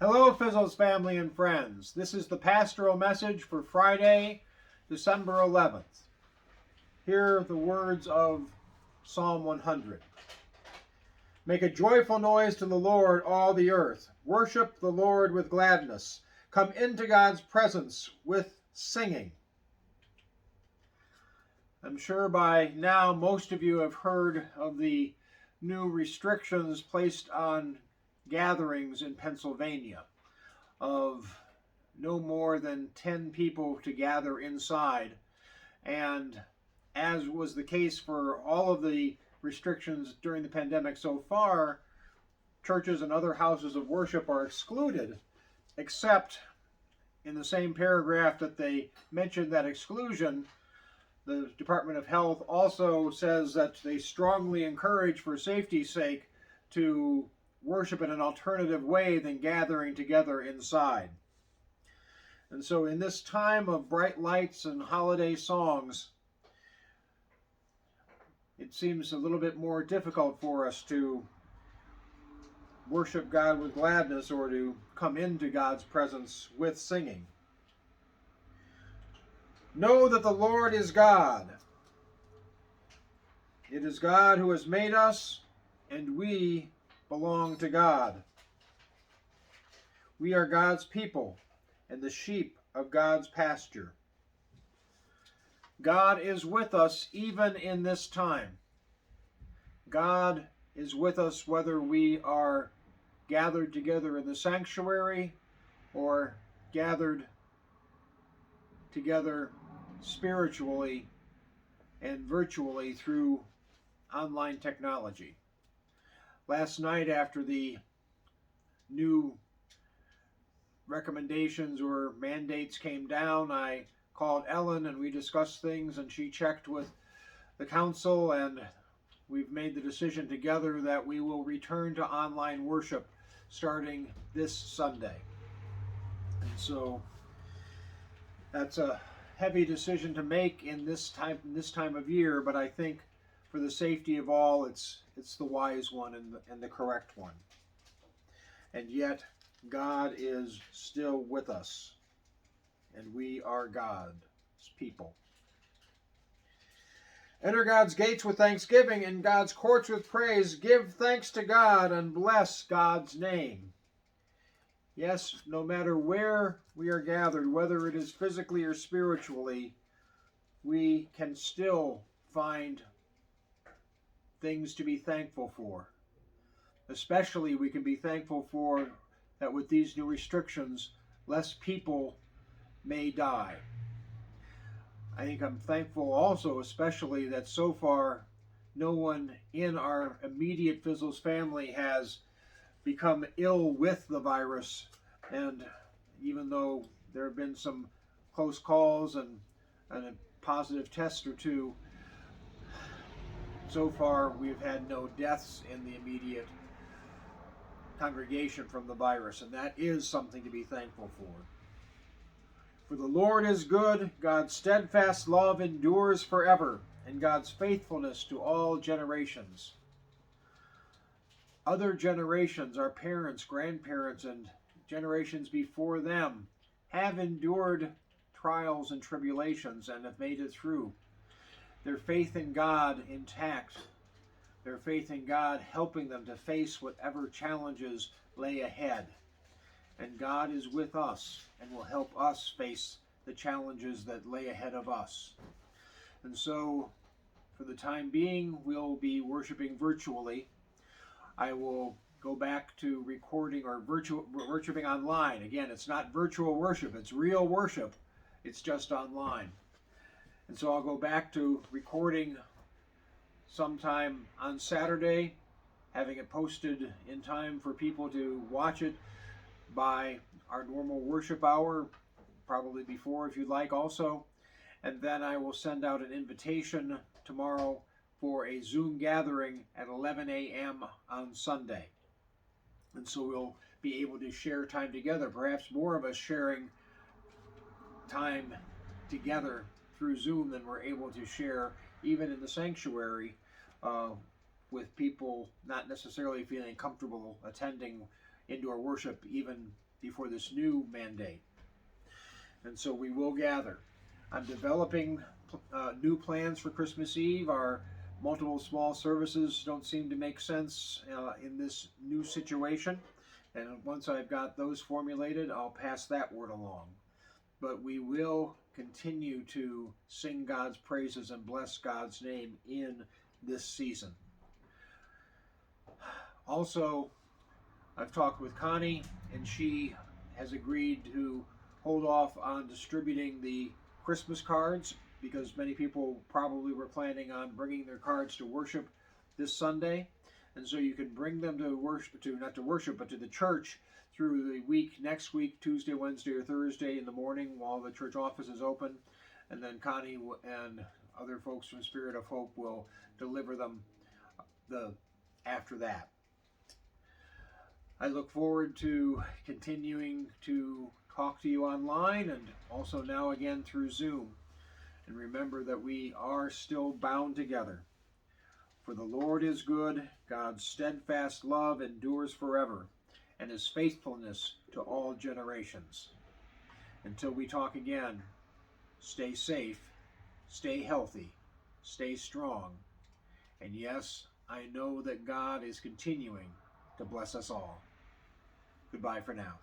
Hello, Fissels family and friends. This is the pastoral message for Friday, December 11th. Hear the words of Psalm 100. Make a joyful noise to the Lord, all the earth. Worship the Lord with gladness. Come into God's presence with singing. I'm sure by now most of you have heard of the new restrictions placed on gatherings in Pennsylvania of no more than 10 people to gather inside. And as was the case for all of the restrictions during the pandemic so far, churches and other houses of worship are excluded, except in the same paragraph that they mentioned that exclusion, the Department of Health also says that they strongly encourage, for safety's sake, to worship in an alternative way than gathering together inside. And so in this time of bright lights and holiday songs, it seems a little bit more difficult for us to worship God with gladness or to come into God's presence with singing. Know that the Lord is God. It is God who has made us, and we belong to God. We are God's people and the sheep of God's pasture. God is with us even in this time. God is with us whether we are gathered together in the sanctuary or gathered together spiritually and virtually through online technology. Last night, after the new recommendations or mandates came down, I called Ellen and we discussed things, and she checked with the council, and we've made the decision together that we will return to online worship starting this Sunday. And so that's a heavy decision to make in this time of year, but I think for the safety of all, it's the wise one and the correct one. And yet, God is still with us, and we are God's people. Enter God's gates with thanksgiving and God's courts with praise. Give thanks to God and bless God's name. Yes, no matter where we are gathered, whether it is physically or spiritually, we can still find things to be thankful for. Especially, we can be thankful for that with these new restrictions, less people may die. I think I'm thankful also, especially, that so far no one in our immediate Fissels family has become ill with the virus. And even though there have been some close calls and a positive test or two, so far we've had no deaths in the immediate congregation from the virus, and that is something to be thankful for. For the Lord is good, God's steadfast love endures forever, and God's faithfulness to all generations. Other generations, our parents, grandparents, and generations before them, have endured trials and tribulations and have made it through. Their faith in God intact, their faith in God helping them to face whatever challenges lay ahead. And God is with us and will help us face the challenges that lay ahead of us. And so, for the time being, we'll be worshiping virtually. I will go back to recording or worshiping online. Again, it's not virtual worship, it's real worship. It's just online. And so I'll go back to recording sometime on Saturday, having it posted in time for people to watch it by our normal worship hour, probably before if you'd like also. And then I will send out an invitation tomorrow for a Zoom gathering at 11 a.m. on Sunday. And so we'll be able to share time together, perhaps more of us sharing time together through Zoom than we're able to share even in the sanctuary with people not necessarily feeling comfortable attending indoor worship even before this new mandate. And so we will gather. I'm developing new plans for Christmas Eve. Our multiple small services don't seem to make sense in this new situation. And once I've got those formulated, I'll pass that word along. But we will continue to sing God's praises and bless God's name in this season. Also, I've talked with Connie, and she has agreed to hold off on distributing the Christmas cards because many people probably were planning on bringing their cards to worship this Sunday. And so you can bring them to worship, not to worship, but to the church through the week, next week, Tuesday, Wednesday, or Thursday in the morning while the church office is open. And then Connie and other folks from Spirit of Hope will deliver them after that. I look forward to continuing to talk to you online and also now again through Zoom. And remember that we are still bound together. For the Lord is good, God's steadfast love endures forever, and his faithfulness to all generations. Until we talk again, stay safe, stay healthy, stay strong, and yes, I know that God is continuing to bless us all. Goodbye for now.